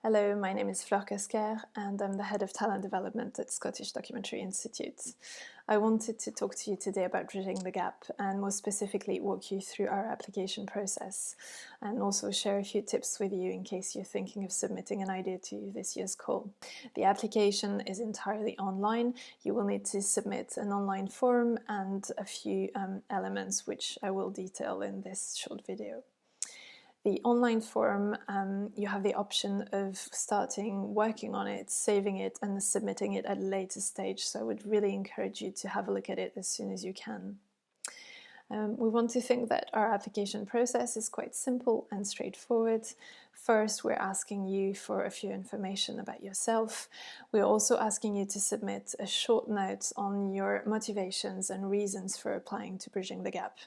Hello, my name is Flore Cosquer and I'm the Head of Talent Development at Scottish Documentary Institute. I wanted to talk to you today about bridging the gap and more specifically walk you through our application process and also share a few tips with you in case you're thinking of submitting an idea to this year's call. The application is entirely online. You will need to submit an online form and a few elements which I will detail in this short video. The online form, you have the option of starting working on it, saving it and submitting it at a later stage, so I would really encourage you to have a look at it as soon as you can. We want to think that our application process is quite simple and straightforward. First, we're asking you for a few information about yourself. We're also asking you to submit a short note on your motivations and reasons for applying to Bridging the Gap.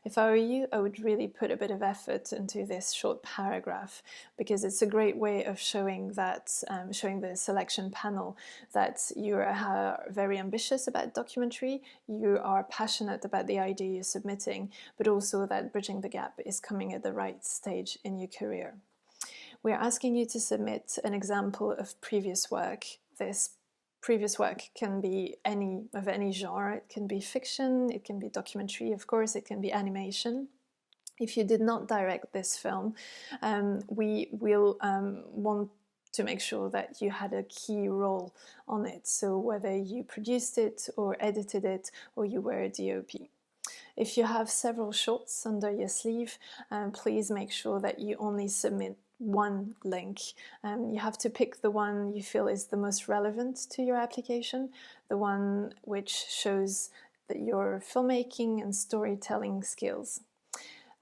If I were you, I would really put a bit of effort into this short paragraph because it's a great way of showing that, showing the selection panel that you are very ambitious about documentary, you are passionate about the idea you're submitting, but also that Bridging the Gap is coming at the right stage in your career. We're asking you to submit an example of previous work. This previous work can be of any genre. It can be fiction, it can be documentary, of course, it can be animation. If you did not direct this film, we will want to make sure that you had a key role on it. So whether you produced it or edited it or you were a DOP. If you have several shorts under your sleeve, please make sure that you only submit one link. You have to pick the one you feel is the most relevant to your application, the one which shows that your filmmaking and storytelling skills.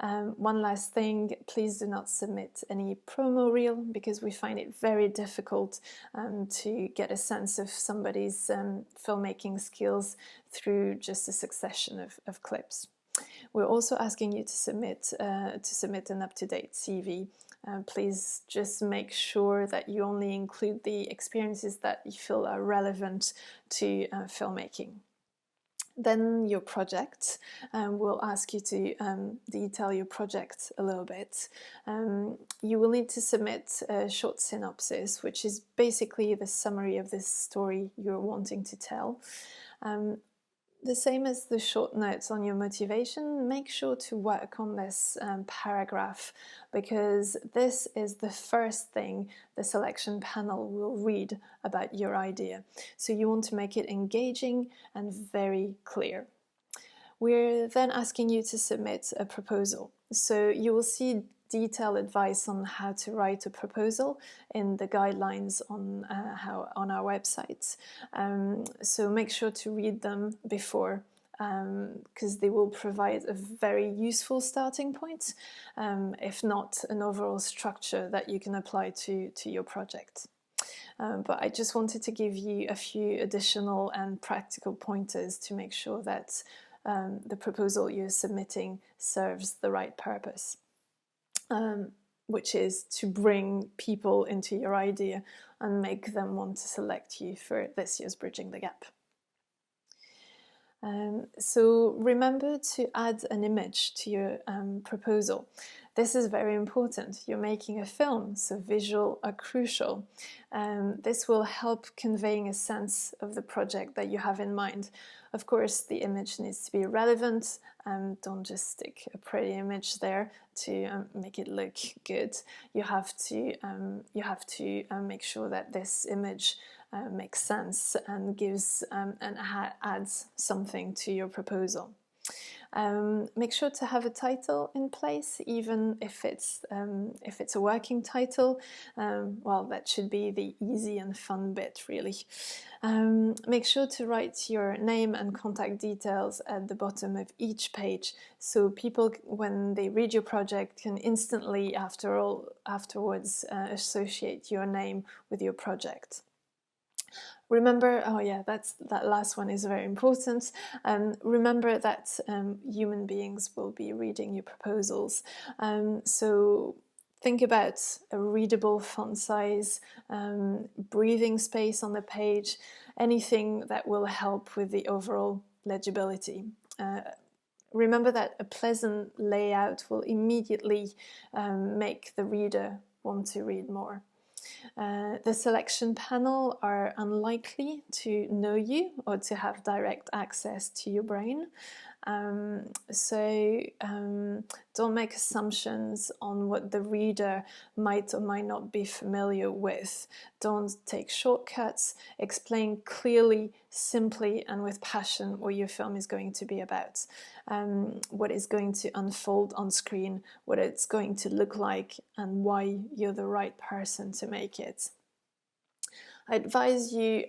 One last thing, please do not submit any promo reel because we find it very difficult to get a sense of somebody's filmmaking skills through just a succession of clips. We're also asking you to submit an up-to-date CV. Please just make sure that you only include the experiences that you feel are relevant to filmmaking. Then your project. We'll ask you to detail your project a little bit. You will need to submit a short synopsis, which is basically the summary of this story you're wanting to tell. The same as the short notes on your motivation, make sure to work on this paragraph because this is the first thing the selection panel will read about your idea. So you want to make it engaging and very clear. We're then asking you to submit a proposal. So you will see detailed advice on how to write a proposal in the guidelines on our website. So make sure to read them before because they will provide a very useful starting point, if not an overall structure that you can apply to your project. But I just wanted to give you a few additional and practical pointers to make sure that the proposal you're submitting serves the right purpose. Which is to bring people into your idea and make them want to select you for this year's Bridging the Gap. So remember to add an image to your proposal. This is very important. You're making a film, so visual are crucial. This will help conveying a sense of the project that you have in mind. Of course, the image needs to be relevant. Don't just stick a pretty image there to make it look good. You have to make sure that this image makes sense and gives and adds something to your proposal. Make sure to have a title in place, even if it's a working title. Well, that should be the easy and fun bit, really. Make sure to write your name and contact details at the bottom of each page, so people, when they read your project, can instantly, afterwards, associate your name with your project. Remember, oh yeah, that last one is very important. Remember that human beings will be reading your proposals. So think about a readable font size, breathing space on the page, anything that will help with the overall legibility. Remember that a pleasant layout will immediately make the reader want to read more. The selection panel are unlikely to know you or to have direct access to your brain. So don't make assumptions on what the reader might or might not be familiar with. Don't take shortcuts. Explain clearly, simply, and with passion what your film is going to be about, what is going to unfold on screen, what it's going to look like, and why you're the right person to make it. I advise you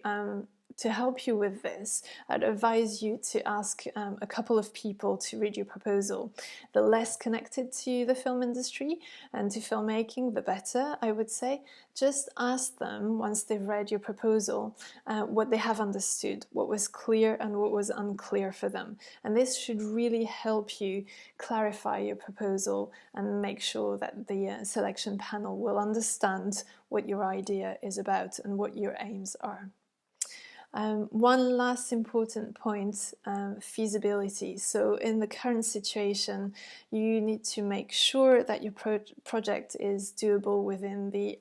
to help you with this, I'd advise you to ask a couple of people to read your proposal. The less connected to the film industry and to filmmaking, the better, I would say. Just ask them, once they've read your proposal, what they have understood, what was clear and what was unclear for them. And this should really help you clarify your proposal and make sure that the selection panel will understand what your idea is about and what your aims are. One last important point, feasibility. So in the current situation, you need to make sure that your project is doable within the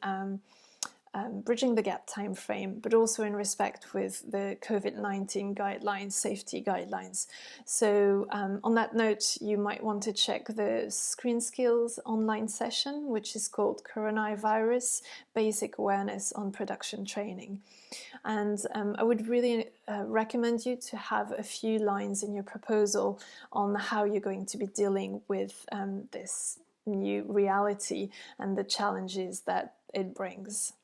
bridging the gap timeframe, but also in respect with the COVID-19 guidelines, safety guidelines. So on that note, you might want to check the Screen Skills online session, which is called Coronavirus Basic Awareness on Production Training. And I would really recommend you to have a few lines in your proposal on how you're going to be dealing with this new reality and the challenges that it brings.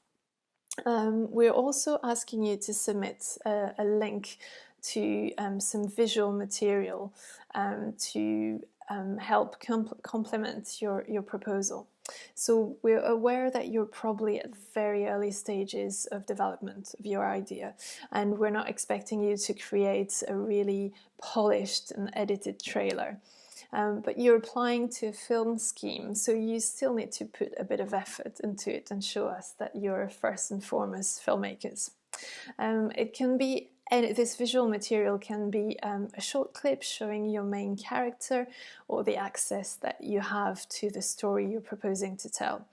We're also asking you to submit a link to some visual material to help complement your proposal. So we're aware that you're probably at very early stages of development of your idea, and we're not expecting you to create a really polished and edited trailer. But you're applying to a film scheme, so you still need to put a bit of effort into it and show us that you're first and foremost filmmakers. It can be, and this visual material can be a short clip showing your main character or the access that you have to the story you're proposing to tell.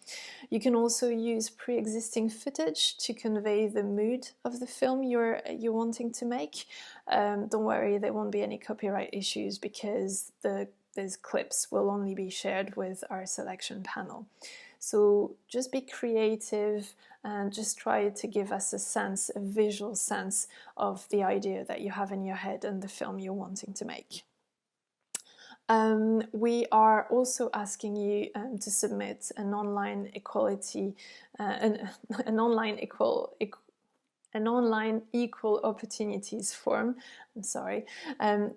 You can also use pre-existing footage to convey the mood of the film you're wanting to make. Don't worry, there won't be any copyright issues because these clips will only be shared with our selection panel. So just be creative and just try to give us a visual sense of the idea that you have in your head and the film you're wanting to make. We are also asking you to submit an online equal opportunities form. I'm sorry.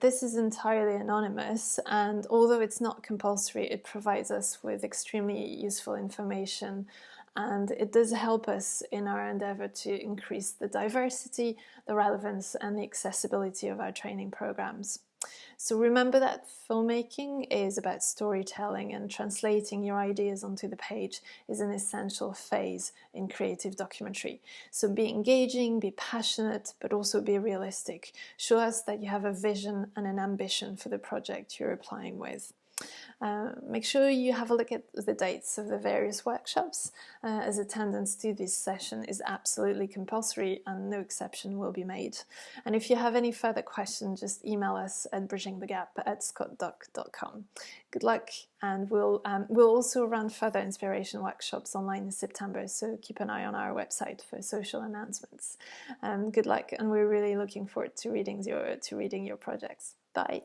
This is entirely anonymous, and although it's not compulsory, it provides us with extremely useful information, and it does help us in our endeavor to increase the diversity, the relevance, and the accessibility of our training programs. So remember that filmmaking is about storytelling, and translating your ideas onto the page is an essential phase in creative documentary. So be engaging, be passionate, but also be realistic. Show us that you have a vision and an ambition for the project you're applying with. Make sure you have a look at the dates of the various workshops, as attendance to this session is absolutely compulsory and no exception will be made. And if you have any further questions, just email us at bridgingthegap@scottdoc.com. Good luck, and we'll also run further inspiration workshops online in September, so keep an eye on our website for social announcements. Good luck, and we're really looking forward to reading your projects. Bye.